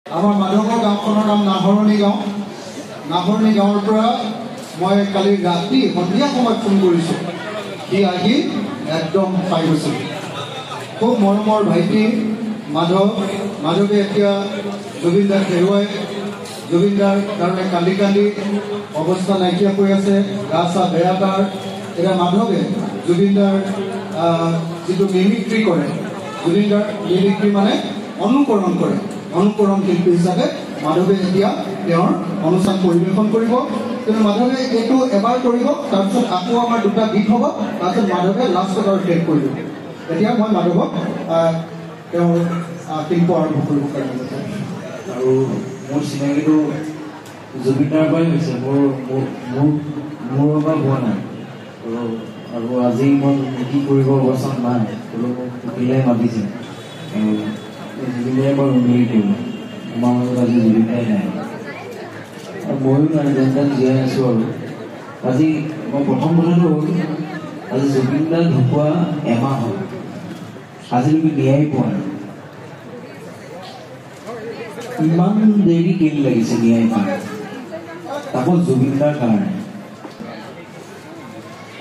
আমাৰ মাধৱৰ গাঁওখনৰ নাম নাহৰণি গাঁও। নাহৰণি গাঁৱৰ পৰা মই কালি ৰাতি সন্ধিয়া সময়ত ফোন কৰিছোঁ, সি আহি একদম পাই গৈছে। খুব মৰমৰ ভাইটি মাধৱে এতিয়া জুবিন দাক হেৰুৱাই জুবিন দাৰ কাৰণে কান্দি কান্দি অৱস্থা নাইকিয়া হৈ আছে, গা চা বেয়া তাৰ। এতিয়া মাধৱে জুবিন দাৰ যিটো মিমিক্ৰি কৰে, জুবিন দাৰ মিমিক্ৰি মানে অনুকৰণ কৰে, অনুকৰণ শিল্পী হিচাপে মাধৱে এতিয়া তেওঁৰ অনুষ্ঠান পৰিৱেশন কৰিব। কিন্তু মাধৱে এইটো এবাৰ কৰিব, তাৰপিছত আকৌ আমাৰ দুটা গীত হ'ব, তাৰপিছত মাধৱে লাষ্টত আৰু শেষ কৰিব। এতিয়া মই মাধৱক তেওঁৰ শিল্প আৰম্ভ কৰিব কাৰণে আৰু মোৰ চিনাকিটো জুবিন দাৰ পৰাই হৈছে, মোৰ পৰা হোৱা নাই। আৰু আজি মই কি কৰিব অৱস্থাত নাই, মোক উকিলে মাতিছে। জুবিন দাই মই উন্নতি কৰিম, আমাৰ মাজত আজি জুবিন দাই নাই আৰু ময়ো নাই, যেন তেন জীয়াই আছোঁ। আৰু আজি মই প্ৰথম কথাটো হ'ল, আজি জুবিন দা ঢুকুৱা এমাহ হ'ল, আজিলৈকে ন্যায় পোৱা নাই। ইমান দেৰি কেলে লাগিছে ন্যায় কাৰণে, তাকো জুবিন দাৰ কাৰণে।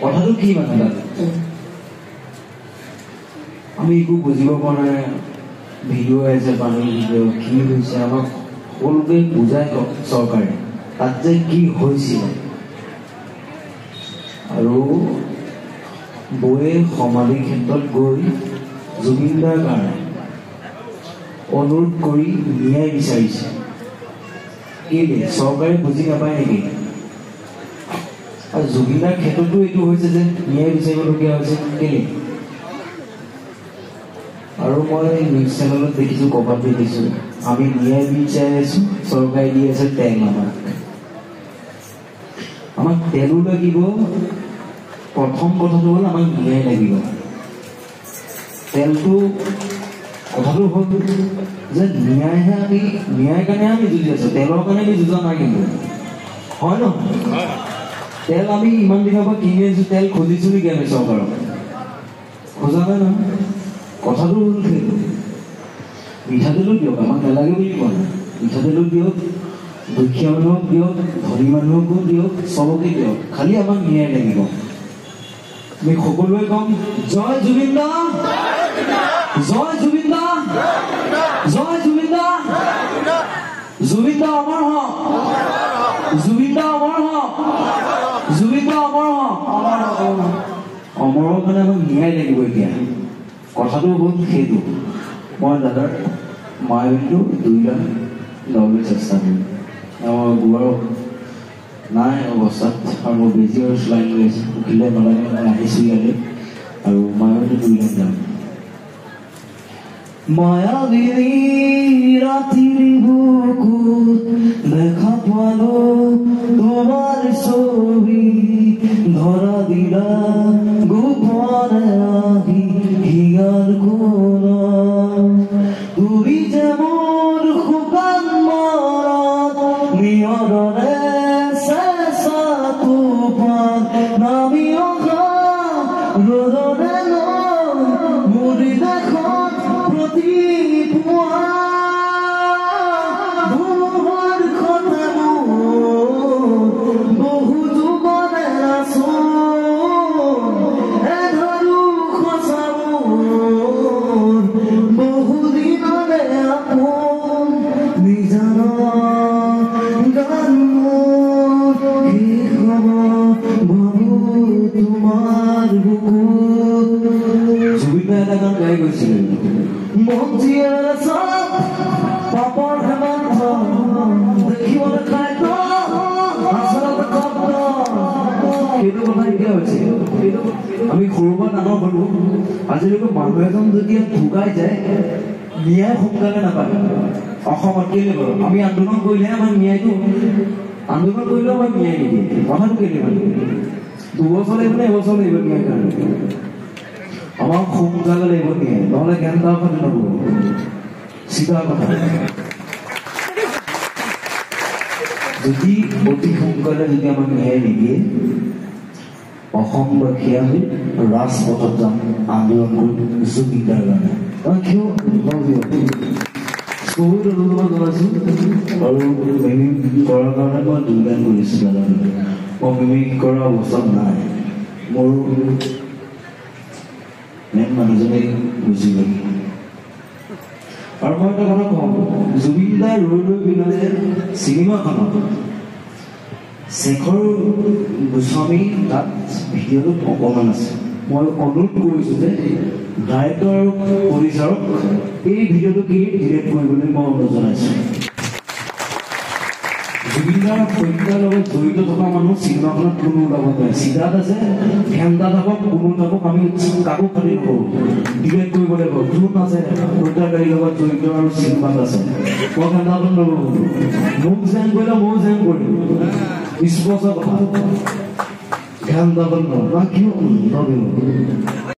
কথাটো কি মানে তাত আমি একো বুজিব পৰা নাই। ভিডিঅ' আহিছে, পানীৰ ভিডিঅ' কি হৈছে আমাক সকলোকে বুজাই কওক চৰকাৰে, তাত যে কি হৈছিল। আৰু বৌয়ে সমাধি ক্ষেত্ৰত গৈ জুবিন দাৰ কাৰণে অনুৰোধ কৰি ন্যায় বিচাৰিছে। কেলে চৰকাৰে বুজি নাপায় নেকি? আৰু জুবিন দাৰ ক্ষেত্ৰতো এইটো হৈছে যে ন্যায় বিচাৰিবলগীয়া হৈছে কেলে? আৰু মই নিউজ চেনেলত দেখিছোঁ, ক'ৰবাত দেখিছোঁ, আমি ন্যায় বিচাৰি আছোঁ, চৰকাৰে দি আছে তেল। আমাক তেলো লাগিব। প্ৰথম কথাটো হ'ল আমাক ন্যায় লাগিব। তেলটো কথাটো হ'ল যে ন্যায়হে, আমি ন্যায় কাৰণে আমি যুঁজি আছোঁ, তেলৰ কাৰণে আমি যুঁজা নাই। কিন্তু হয় ন, তেল আমি ইমান দিনৰ পৰা কিনি আছোঁ, তেল খুজিছোঁ নেকি আমি চৰকাৰক? খোজা নাই নহয়। কথাটো হ'ল সেইটো, মিঠাতেলো দিয়ক, আমাক নালাগে বুলি কোৱা নাই। মিঠাতেলো দিয়ক, দুখীয়া মানুহক দিয়ক, ধনী মানুহকো দিয়ক, চবকে দিয়ক, খালি আমাক ন্যায় লাগিব। আমি সকলোৱে কম, জয় জুবিন দা, জয় জুবিন দা, জয় জুবিন দা, জুবিন দা অমৰ হওক, জুবিন দা অমৰ হওক, জুবিন দা অমৰ হওক। অমৰৰ কাৰণে আমাক ন্যায় লাগিব। এতিয়া কথাটো হ'ল সেইটো, মই দাদাৰ মাইলটো 2 লাখ ল'বলৈ চেষ্টা কৰিম। গোৱাৰ নাই অৱস্থাত, আৰু মই বেজি আৰু চলাইন লৈ আছোঁ, উঠিলে নালাগে, মই আহিছোঁ ইয়ালৈ, আৰু মাইলটো 2 লাখ যাম। মায়াবিনী ৰাতিৰ বুকুত দেখা পালো তোমাৰ ছবি, ধৰা দিলা গোপনে আহি হিয়াৰ কোণত। তুমি যে মোৰ শুকান মনত নিয়ৰে চেঁচা তুফান, নামি অহা ৰ'দৰে মোৰ দেশত প্ৰতিপুৱা ধুমুহাৰ কথা বহু যুগৰে আছো, এধাৰো সঁচা বহু দিনৰে আপোন, নিজান গান শেষ হ'ব ভাবো তোমাৰ বুকুত। জুবিন দাই এটা গান গাই গৈছিলে, মঞ্জিয়াৰ চাপ পাপৰ হেমন্ত দেখিবলৈ খাদ্য আচলতে শব্দ। সেইটো কথা এতিয়া হৈছে, আমি সৰুৰ পৰা ডাঙৰ হ'লো, আজিলৈকে মানুহ এজন যদি ঢুকাই যায় ন্যায় সোনকালে নাপায়। অসমত কেলে বাৰু আমি আন্দোলন কৰিলেহে আমাৰ ন্যায়টো, আন্দোলন কৰিলেও আমাক ন্যায় নিদিয়ে। কথাটো কেলে মানে 2 বছৰ লাগিব নে এবছৰ লাগিব ন্যায় কাৰণে? আমাক সোনকালে লাগিব ন্যায়, নহ'লে জ্ঞান তাৰ কথা নক'ব, চিধা কথা। যদি অতি সোনকালে যদি আমাক ন্যায় নিদিয়ে, অসমবাসীয়ে আমি ৰাজপথত যাম, আন্দোলন কৰিম জুবিন দাৰ কাৰণে। কিয় বহুত অনুভৱ জনাইছোঁ আৰু মিমিক কৰাৰ কাৰণে মই যোগদান কৰিছোঁ দাদা মই মিমিক কৰা অৱস্থাত নাই মোৰ মেইন মানুহজনে বুজি গ'ল আৰু মই এটা কথা কওঁ জুবিন দাই ৰৈ ৰৈ বিনালে চিনেমাখনত শেখৰ গোস্বামী তাত ভিডিঅ'টোত অকণমান আছে মই অনুৰোধ কৰিছোঁ যে ডাইৰেক্টৰ আৰু প্ৰডিউচাৰক এই ভিডিঅ'টো কি ডিৰেক্ট কৰিবলৈ মই অনুৰোধ জনাইছোঁ জুবিন দাৰ হত্যাৰ লগত জড়িত থকা মানুহ চিনেমাখনত কোনো ওলাব নোৱাৰে চিধাত আছে ঘেণ্টা থাকক কোনো থাকক আমি কাকো খালি নকৰোঁ ডিৰেক্ট কৰিব লাগিব যোন আছে হত্যাকাৰীৰ লগত জড়িত আৰু চিনেমাত আছে মই ঘেণ্টাখন নকৰোঁ মোক জেং কৰিলে ময়ো জেং কৰিম স্পষ্ট কথা ঘেণ্টাখন নকৰোঁ কিয়